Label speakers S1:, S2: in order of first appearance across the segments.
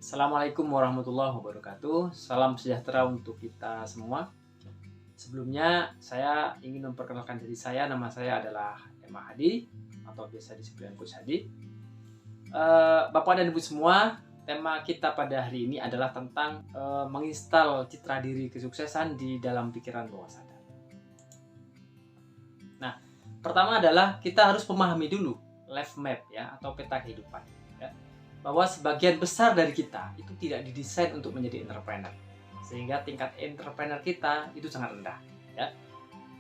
S1: Assalamualaikum warahmatullahi wabarakatuh. Salam sejahtera untuk kita semua. Sebelumnya saya ingin memperkenalkan diri saya. Nama saya adalah Emma Hadi atau biasa disebut Coach Hadi. Bapak dan Ibu semua, tema kita pada hari ini adalah tentang menginstal citra diri kesuksesan di dalam pikiran bawah sadar. Nah, pertama adalah kita harus memahami dulu life map ya atau peta kehidupan. Bahwa sebagian besar dari kita itu tidak didesain untuk menjadi entrepreneur, sehingga tingkat entrepreneur kita itu sangat rendah ya.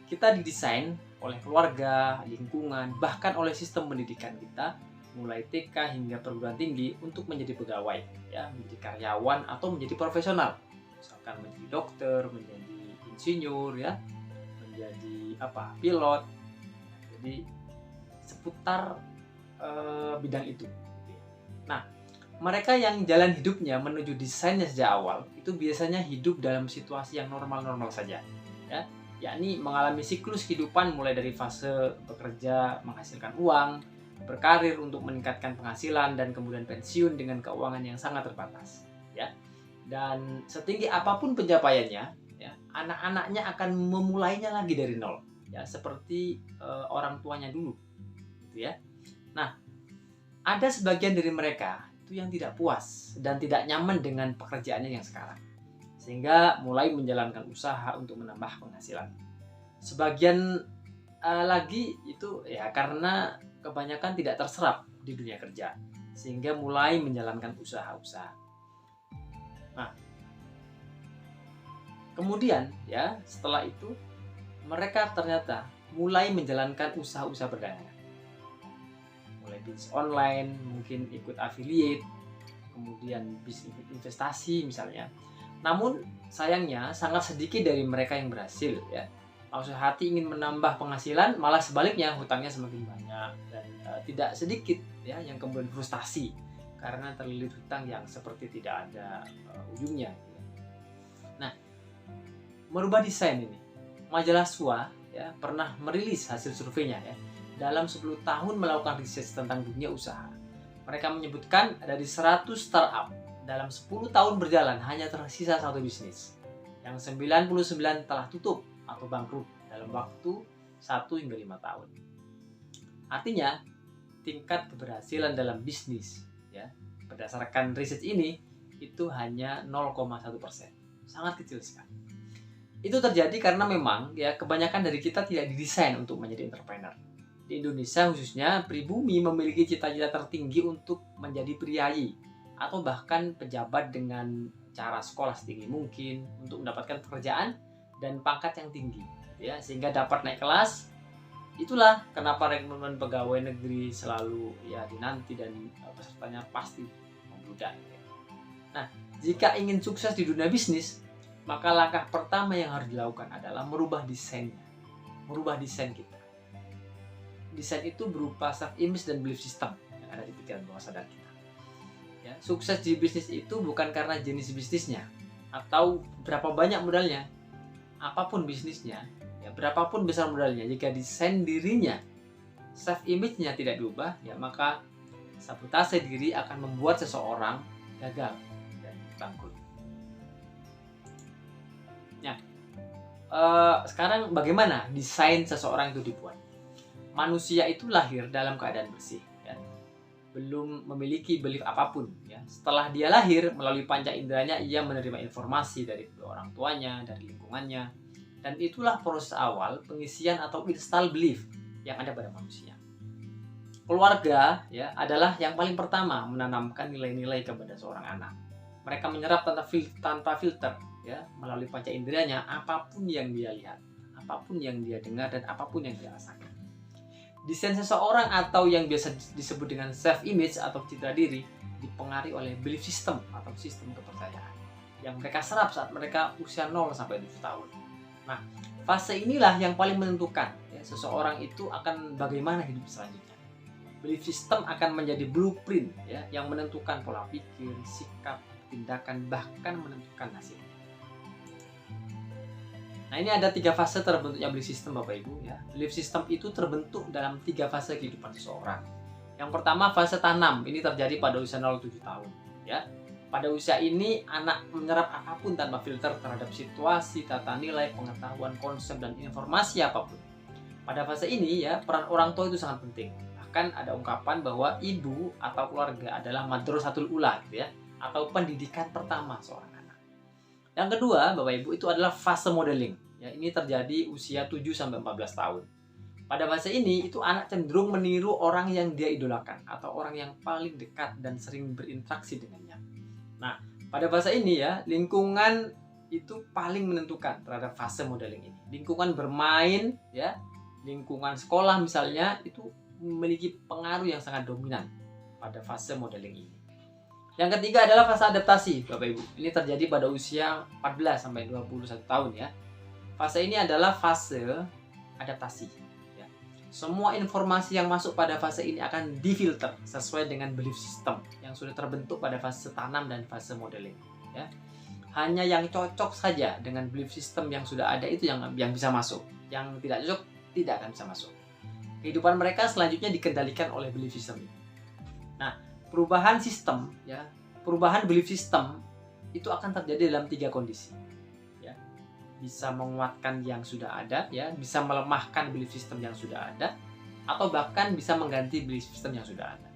S1: Kita didesain oleh keluarga, lingkungan, bahkan oleh sistem pendidikan kita mulai TK hingga perguruan tinggi untuk menjadi pegawai ya, menjadi karyawan atau menjadi profesional, misalkan menjadi dokter, menjadi insinyur ya, menjadi pilot. Jadi seputar bidang itu. Nah, mereka yang jalan hidupnya menuju desainnya sejak awal itu biasanya hidup dalam situasi yang normal-normal saja ya, yakni mengalami siklus kehidupan mulai dari fase bekerja menghasilkan uang, berkarir untuk meningkatkan penghasilan, dan kemudian pensiun dengan keuangan yang sangat terbatas ya. Dan setinggi apapun pencapaiannya ya, anak-anaknya akan memulainya lagi dari nol ya, seperti orang tuanya dulu gitu ya. Nah, ada sebagian dari mereka itu yang tidak puas dan tidak nyaman dengan pekerjaannya yang sekarang, sehingga mulai menjalankan usaha untuk menambah penghasilan. Sebagian lagi itu ya karena kebanyakan tidak terserap di dunia kerja, sehingga mulai menjalankan usaha-usaha. Nah, kemudian ya setelah itu mereka ternyata mulai menjalankan usaha-usaha perdagangan, mulai bisnis online, mungkin ikut affiliate, kemudian bisnis investasi misalnya. Namun sayangnya sangat sedikit dari mereka yang berhasil ya. Maksud hati ingin menambah penghasilan, malah sebaliknya hutangnya semakin banyak, dan tidak sedikit ya yang kemudian frustasi karena terlilit hutang yang seperti tidak ada ujungnya. Nah, merubah desain ini, majalah SWA ya pernah merilis hasil surveinya ya. Dalam 10 tahun melakukan riset tentang dunia usaha, mereka menyebutkan dari 100 startup dalam 10 tahun berjalan hanya tersisa satu bisnis, yang 99 telah tutup atau bangkrut dalam waktu 1 hingga 5 tahun. Artinya, tingkat keberhasilan dalam bisnis ya, berdasarkan riset ini itu hanya 0,1%. Sangat kecil sekali. Itu terjadi karena memang ya kebanyakan dari kita tidak didesain untuk menjadi entrepreneur. Di Indonesia khususnya, pribumi memiliki cita-cita tertinggi untuk menjadi priayi atau bahkan pejabat dengan cara sekolah setinggi mungkin untuk mendapatkan pekerjaan dan pangkat yang tinggi ya, sehingga dapat naik kelas. Itulah kenapa rekrutmen pegawai negeri selalu ya dinanti dan pesertanya pasti membludak. Nah, jika ingin sukses di dunia bisnis, maka langkah pertama yang harus dilakukan adalah merubah desainnya, merubah desain kita. Desain itu berupa self-image dan belief system yang ada di pikiran bawah sadar kita. Ya, sukses di bisnis itu bukan karena jenis bisnisnya atau berapa banyak modalnya. Apapun bisnisnya, ya berapapun besar modalnya, jika desain dirinya, self-image-nya tidak diubah, ya maka sabotase diri akan membuat seseorang gagal dan bangkrut. Nah, sekarang bagaimana desain seseorang itu dibuat? Manusia itu lahir dalam keadaan bersih ya, belum memiliki belief apapun ya. Setelah dia lahir, melalui panca inderanya ia menerima informasi dari kedua orang tuanya, dari lingkungannya, dan itulah proses awal pengisian atau install belief yang ada pada manusia. Keluarga ya adalah yang paling pertama menanamkan nilai-nilai kepada seorang anak. Mereka menyerap tanpa filter ya, melalui panca inderanya apapun yang dia lihat, apapun yang dia dengar, dan apapun yang dia rasakan. Desain seseorang atau yang biasa disebut dengan self-image atau citra diri dipengaruhi oleh belief system atau sistem kepercayaan yang mereka serap saat mereka usia 0 sampai 7 tahun. Nah, fase inilah yang paling menentukan ya, seseorang itu akan bagaimana hidup selanjutnya. Belief system akan menjadi blueprint ya, yang menentukan pola pikir, sikap, tindakan, bahkan menentukan nasibnya. Nah, ini ada 3 fase terbentuknya belief system Bapak Ibu ya. Belief system itu terbentuk dalam 3 fase kehidupan seseorang. Yang pertama fase tanam, ini terjadi pada usia 0-7 tahun ya. Pada usia ini, anak menyerap apapun tanpa filter terhadap situasi, tata nilai, pengetahuan, konsep, dan informasi apapun. Pada fase ini ya, peran orang tua itu sangat penting. Bahkan ada ungkapan bahwa ibu atau keluarga adalah madrasatul ula gitu ya, atau pendidikan pertama seorang anak. Yang kedua, Bapak Ibu, itu adalah fase modeling. Ya, ini terjadi usia 7 sampai 14 tahun. Pada fase ini, itu anak cenderung meniru orang yang dia idolakan atau orang yang paling dekat dan sering berinteraksi dengannya. Nah, pada fase ini ya, lingkungan itu paling menentukan terhadap fase modeling ini. Lingkungan bermain ya, lingkungan sekolah misalnya, itu memiliki pengaruh yang sangat dominan pada fase modeling ini. Yang ketiga adalah fase adaptasi, Bapak Ibu. Ini terjadi pada usia 14 sampai 21 tahun ya. Fase ini adalah fase adaptasi ya. Semua informasi yang masuk pada fase ini akan difilter sesuai dengan belief system yang sudah terbentuk pada fase tanam dan fase modeling ya. Hanya yang cocok saja dengan belief system yang sudah ada itu yang bisa masuk. Yang tidak cocok tidak akan bisa masuk. Kehidupan mereka selanjutnya dikendalikan oleh belief system ini. Nah, perubahan sistem ya, perubahan belief system itu akan terjadi dalam 3 kondisi ya. Bisa menguatkan yang sudah ada ya, bisa melemahkan belief system yang sudah ada, atau bahkan bisa mengganti belief system yang sudah ada.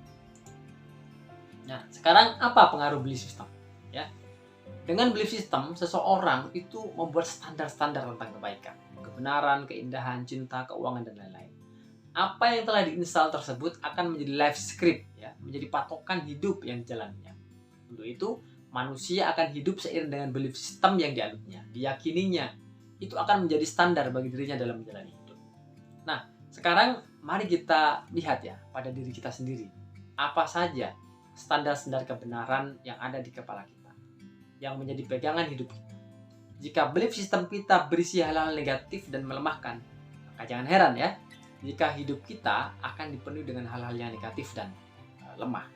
S1: Nah, sekarang apa pengaruh belief system ya? Dengan belief system, seseorang itu membuat standar-standar tentang kebaikan, kebenaran, keindahan, cinta, keuangan, dan lain-lain. Apa yang telah diinstal tersebut akan menjadi life script ya, menjadi patokan hidup yang dijalannya. Untuk itu, manusia akan hidup seiring dengan belief system yang dianutnya, diyakininya. Itu akan menjadi standar bagi dirinya dalam menjalani hidup. Nah, sekarang mari kita lihat ya pada diri kita sendiri. Apa saja standar-standar kebenaran yang ada di kepala kita, yang menjadi pegangan hidup kita. Jika belief system kita berisi hal-hal negatif dan melemahkan, maka jangan heran ya, jika hidup kita akan dipenuhi dengan hal-hal yang negatif dan lemah.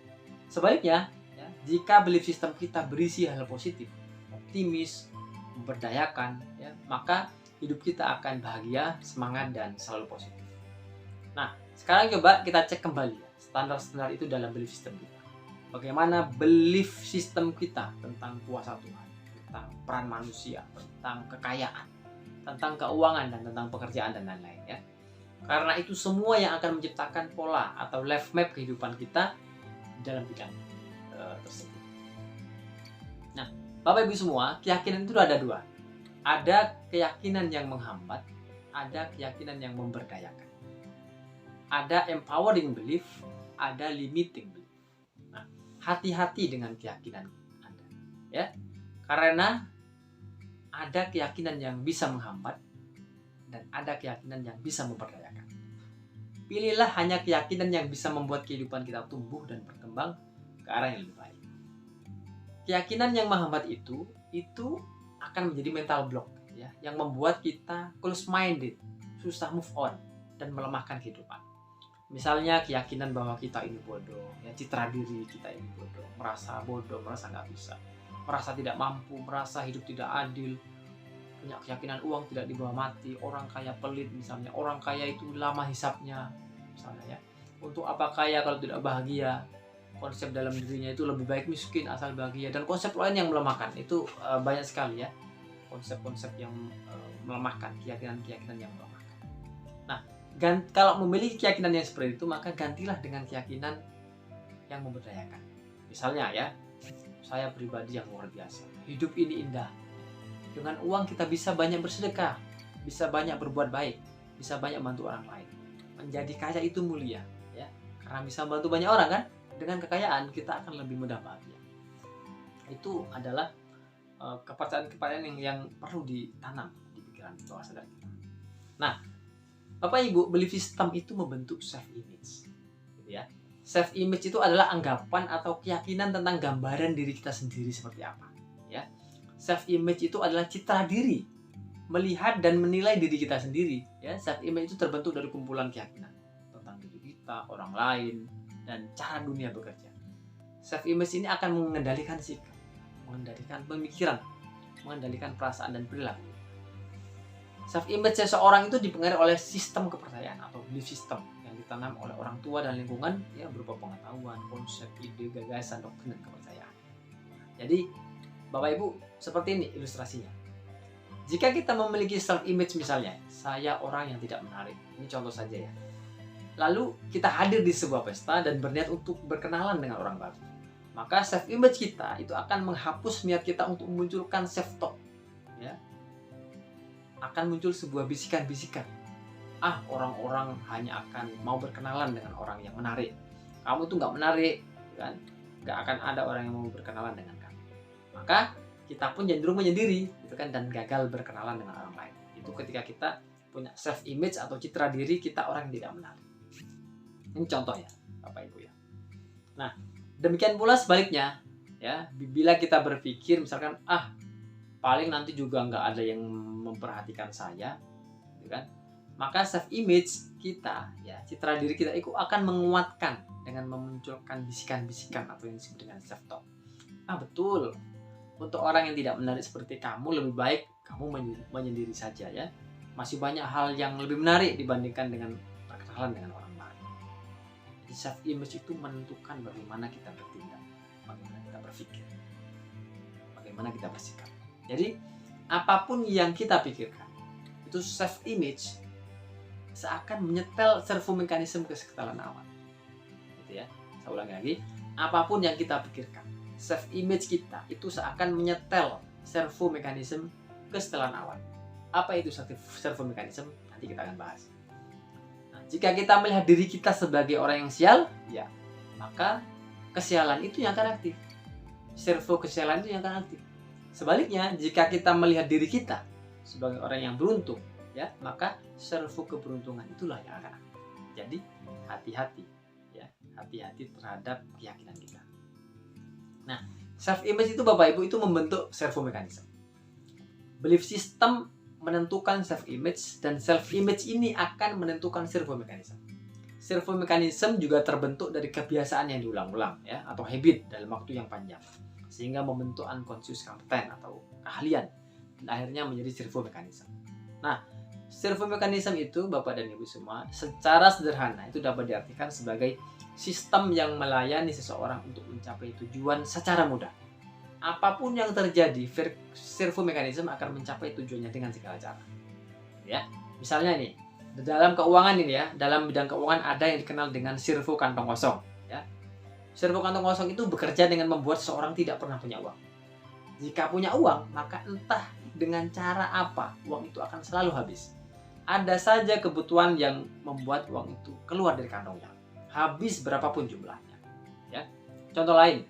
S1: Sebaliknya, ya, jika belief system kita berisi hal positif, optimis, memberdayakan, ya, maka hidup kita akan bahagia, semangat, dan selalu positif. Nah, sekarang coba kita cek kembali ya, standar-standar itu dalam belief system kita. Bagaimana belief system kita tentang kuasa Tuhan, tentang peran manusia, tentang kekayaan, tentang keuangan, dan tentang pekerjaan, dan lain-lain ya. Karena itu semua yang akan menciptakan pola atau life map kehidupan kita dalam bidang tersebut. Nah, Bapak Ibu semua, keyakinan itu ada 2. Ada keyakinan yang menghambat, ada keyakinan yang memberdayakan. Ada empowering belief, ada limiting belief. Nah, hati-hati dengan keyakinan Anda, ya. Karena ada keyakinan yang bisa menghambat dan ada keyakinan yang bisa memberdayakan. Pilihlah hanya keyakinan yang bisa membuat kehidupan kita tumbuh dan berkembang ke arah yang lebih baik. Keyakinan yang menghambat itu akan menjadi mental block ya, yang membuat kita close minded, susah move on dan melemahkan kehidupan. Misalnya keyakinan bahwa kita ini bodoh, ya, citra diri kita ini bodoh, merasa nggak bisa, merasa tidak mampu, merasa hidup tidak adil, punya keyakinan uang tidak dibawa mati, orang kaya pelit misalnya, orang kaya itu lama hisapnya misalnya ya. Untuk apa kaya kalau tidak bahagia? Konsep dalam dirinya itu lebih baik miskin asal bahagia, dan konsep lain yang melemahkan itu banyak sekali ya, konsep-konsep yang melemahkan, keyakinan-keyakinan yang melemahkan. Nah, kalau memiliki keyakinan yang seperti itu, maka gantilah dengan keyakinan yang memberdayakan. Misalnya ya, saya pribadi yang luar biasa, hidup ini indah. Dengan uang kita bisa banyak bersedekah, bisa banyak berbuat baik, bisa banyak bantu orang lain. Menjadi kaya itu mulia, ya, karena bisa bantu banyak orang kan. Dengan kekayaan kita akan lebih mudah bahagia. Itu adalah kepercayaan-kepercayaan yang perlu ditanam di pikiran bawah sadar kita. Nah, Bapak Ibu, belief system itu membentuk self image, gitu ya. Self image itu adalah anggapan atau keyakinan tentang gambaran diri kita sendiri seperti apa, ya. Self image itu adalah citra diri, melihat dan menilai diri kita sendiri ya. Self image itu terbentuk dari kumpulan keyakinan tentang diri kita, orang lain, dan cara dunia bekerja. Self image ini akan mengendalikan sikap, mengendalikan pemikiran, mengendalikan perasaan dan perilaku. Self image seseorang itu dipengaruhi oleh sistem kepercayaan atau belief system yang ditanam oleh orang tua dan lingkungan ya, berupa pengetahuan, konsep, ide, gagasan, doktrin, dan kepercayaan. Jadi Bapak Ibu, seperti ini ilustrasinya. Jika kita memiliki self image misalnya, saya orang yang tidak menarik. Ini contoh saja ya. Lalu kita hadir di sebuah pesta dan berniat untuk berkenalan dengan orang baru. Maka self image kita itu akan menghapus niat kita untuk memunculkan self talk. Ya. Akan muncul sebuah bisikan-bisikan. Orang-orang hanya akan mau berkenalan dengan orang yang menarik. Kamu tuh nggak menarik, kan? Nggak akan ada orang yang mau berkenalan dengan kamu. Maka kita pun cenderung menyendiri, gitu kan, dan gagal berkenalan dengan orang lain. Itu ketika kita punya self image atau citra diri kita orang yang tidak menarik. Ini contoh ya, Bapak Ibu ya. Nah, demikian pula sebaliknya, ya. Bila kita berpikir misalkan, paling nanti juga nggak ada yang memperhatikan saya, gitu kan? Maka self image kita, ya, citra diri kita itu akan menguatkan dengan memunculkan bisikan-bisikan atau yang disebut dengan self talk. Betul. Untuk orang yang tidak menarik seperti kamu, lebih baik kamu menyendiri saja ya. Masih banyak hal yang lebih menarik dibandingkan dengan berkenalan dengan orang. Self image itu menentukan bagaimana kita bertindak, bagaimana kita berpikir, bagaimana kita bersikap. Jadi apapun yang kita pikirkan, itu self image seakan menyetel servomekanisme kesetalan awan. Gitu ya. Saya ulangi lagi, apapun yang kita pikirkan, self image kita itu seakan menyetel servomekanisme kesetelan awan. Apa itu servomekanisme? Nanti kita akan bahas. Jika kita melihat diri kita sebagai orang yang sial, ya, maka kesialan itu yang akan aktif. Servo kesialan itu yang akan aktif. Sebaliknya, jika kita melihat diri kita sebagai orang yang beruntung, ya, maka servo keberuntungan itulah yang akan aktif. Jadi, hati-hati, ya, hati-hati terhadap keyakinan kita. Nah, self image itu Bapak Ibu itu membentuk servo mekanisme. Belief system menentukan self image dan self image ini akan menentukan servo mekanisme. Servo mekanisme juga terbentuk dari kebiasaan yang diulang-ulang ya, atau habit dalam waktu yang panjang, sehingga membentuk unconscious competent atau keahlian dan akhirnya menjadi servo mekanisme. Nah, servo mekanisme itu Bapak dan Ibu semua secara sederhana itu dapat diartikan sebagai sistem yang melayani seseorang untuk mencapai tujuan secara mudah. Apapun yang terjadi, servo mekanisme akan mencapai tujuannya dengan segala cara. Ya, misalnya nih, dalam keuangan ini ya, dalam bidang keuangan ada yang dikenal dengan servo kantong kosong. Ya, servo kantong kosong itu bekerja dengan membuat seseorang tidak pernah punya uang. Jika punya uang, maka entah dengan cara apa, uang itu akan selalu habis. Ada saja kebutuhan yang membuat uang itu keluar dari kantongnya, habis berapapun jumlahnya. Ya, contoh lain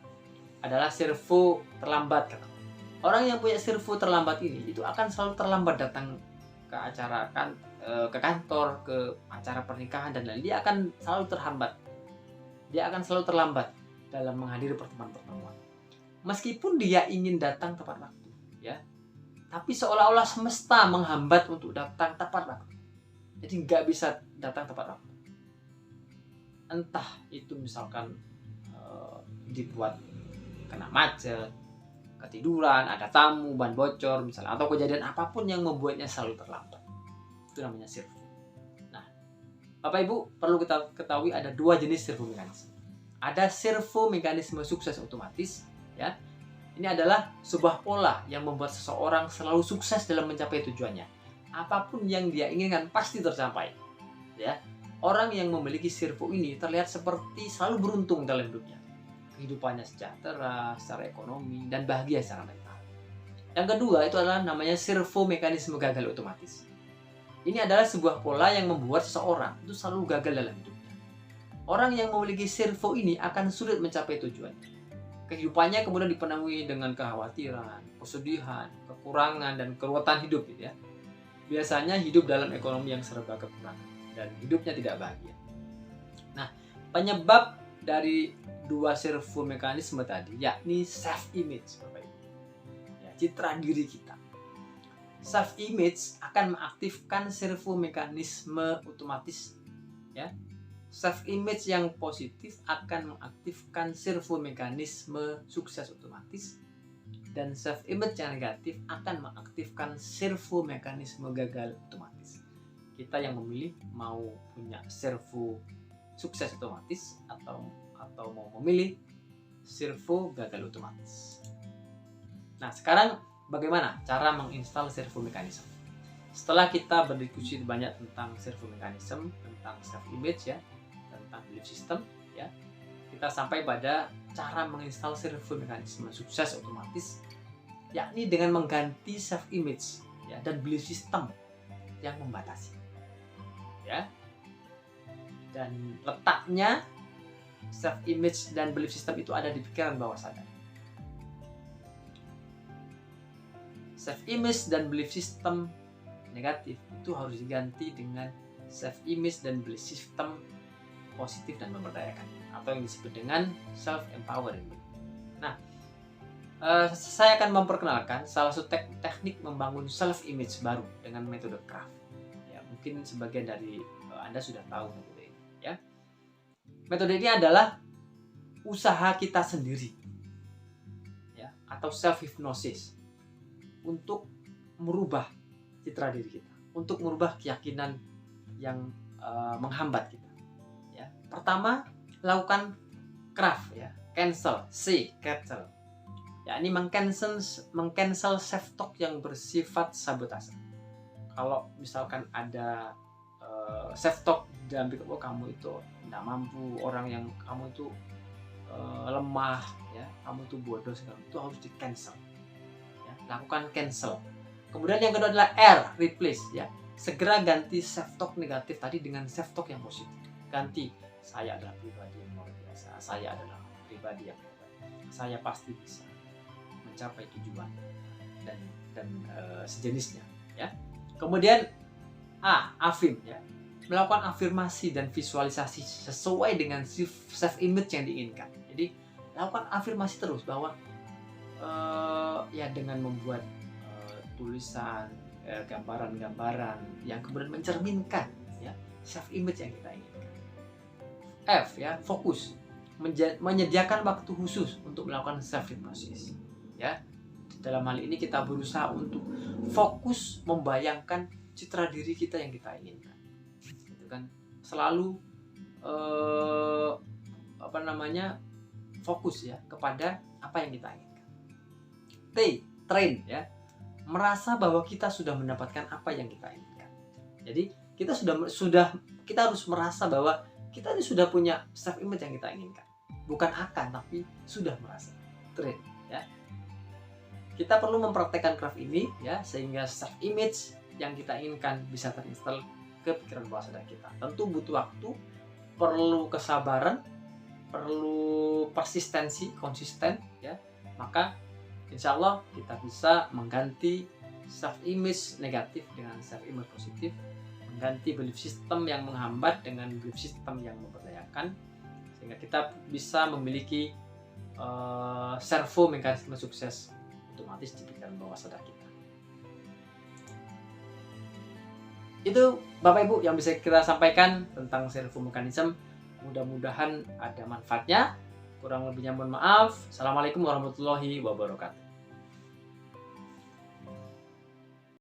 S1: adalah servo terlambat. Orang yang punya servo terlambat ini itu akan selalu terlambat datang ke acara ke kantor, ke acara pernikahan dan lain. Dia akan selalu terhambat. Dia akan selalu terlambat dalam menghadiri pertemuan-pertemuan. Meskipun dia ingin datang tepat waktu, ya. Tapi seolah-olah semesta menghambat untuk datang tepat waktu. Jadi nggak bisa datang tepat waktu. Entah itu misalkan dibuat kena macet, ketiduran, ada tamu, ban bocor misalnya, atau kejadian apapun yang membuatnya selalu terlambat. Itu namanya servo. Nah, Bapak Ibu perlu kita ketahui ada dua jenis servo mekanisme. Ada servo mekanisme sukses otomatis, ya. Ini adalah sebuah pola yang membuat seseorang selalu sukses dalam mencapai tujuannya. Apapun yang dia inginkan pasti tercapai. Ya. Orang yang memiliki servo ini terlihat seperti selalu beruntung dalam hidupnya. Kehidupannya sejahtera, secara ekonomi, dan bahagia secara mental. Yang kedua itu adalah namanya servo mekanisme gagal otomatis. Ini adalah sebuah pola yang membuat seseorang itu selalu gagal dalam hidupnya. Orang yang memiliki servo ini akan sulit mencapai tujuannya. Kehidupannya kemudian dipenuhi dengan kekhawatiran, kesedihan, kekurangan, dan keruwetan hidup gitu ya. Biasanya hidup dalam ekonomi yang serba kekurangan dan hidupnya tidak bahagia. Nah, penyebab dari dua servo mekanisme tadi yakni self image, Bapak Ibu. Ya, citra diri kita. Self image akan mengaktifkan servo mekanisme otomatis, ya. Self image yang positif akan mengaktifkan servo mekanisme sukses otomatis, dan self image yang negatif akan mengaktifkan servo mekanisme gagal otomatis. Kita yang memilih mau punya servo sukses otomatis atau mau memilih servo gagal otomatis. Nah, sekarang bagaimana cara menginstal servo mechanism? Setelah kita berdiskusi banyak tentang servo mechanism, tentang self image ya, tentang belief system ya, kita sampai pada cara menginstal servo mechanism sukses otomatis, yakni dengan mengganti self image ya dan belief system yang membatasi. Ya. Dan letaknya self image dan belief system itu ada di pikiran bawah sadar. Self image dan belief system negatif itu harus diganti dengan self image dan belief system positif dan memberdayakan, atau yang disebut dengan self empowering. Nah, saya akan memperkenalkan salah satu teknik membangun self image baru dengan metode craft. Ya, mungkin sebagian dari Anda sudah tahu metode ini ya. Metode ini adalah usaha kita sendiri ya, atau self hypnosis untuk merubah citra diri kita, untuk merubah keyakinan yang menghambat kita. Ya. Pertama, lakukan craft ya, cancel. Ya, ini mengcancel self talk yang bersifat sabotase. Kalau misalkan ada self talk dalam pikir, oh kamu itu tidak mampu, orang yang kamu itu lemah, ya, kamu itu bodoh segala, itu harus di cancel. Lakukan cancel. Kemudian yang kedua adalah R, replace ya. Segera ganti self talk negatif tadi dengan self talk yang positif. Ganti, saya adalah pribadi yang luar biasa, saya adalah pribadi yang hebat, saya pasti bisa mencapai tujuan dan sejenisnya ya. Kemudian A, affirm ya. Melakukan afirmasi dan visualisasi sesuai dengan self image yang diinginkan. Jadi lakukan afirmasi terus bahwa ya dengan membuat tulisan, gambaran-gambaran yang kemudian mencerminkan ya self image yang kita inginkan. F ya, fokus. Menyediakan waktu khusus untuk melakukan self hypnosis ya. Dalam hal ini kita berusaha untuk fokus membayangkan citra diri kita yang kita inginkan. Itu kan selalu fokus ya kepada apa yang kita inginkan. T, train ya. Merasa bahwa kita sudah mendapatkan apa yang kita inginkan. Jadi kita harus merasa bahwa kita ini sudah punya self image yang kita inginkan. Bukan akan, tapi sudah merasa. Train ya. Kita perlu mempraktekkan craft ini ya, sehingga self image yang kita inginkan bisa terinstall ke pikiran bawah sadar kita. Tentu butuh waktu, perlu kesabaran, perlu persistensi, konsisten ya. Maka insya Allah kita bisa mengganti self image negatif dengan self image positif, mengganti belief system yang menghambat dengan belief system yang memberdayakan, sehingga kita bisa memiliki servo mekanisme sukses otomatis di pikiran bawah sadar kita. Itu Bapak Ibu yang bisa kita sampaikan tentang servo mekanisme. Mudah-mudahan ada manfaatnya. Kurang lebihnya mohon maaf. Assalamualaikum warahmatullahi wabarakatuh.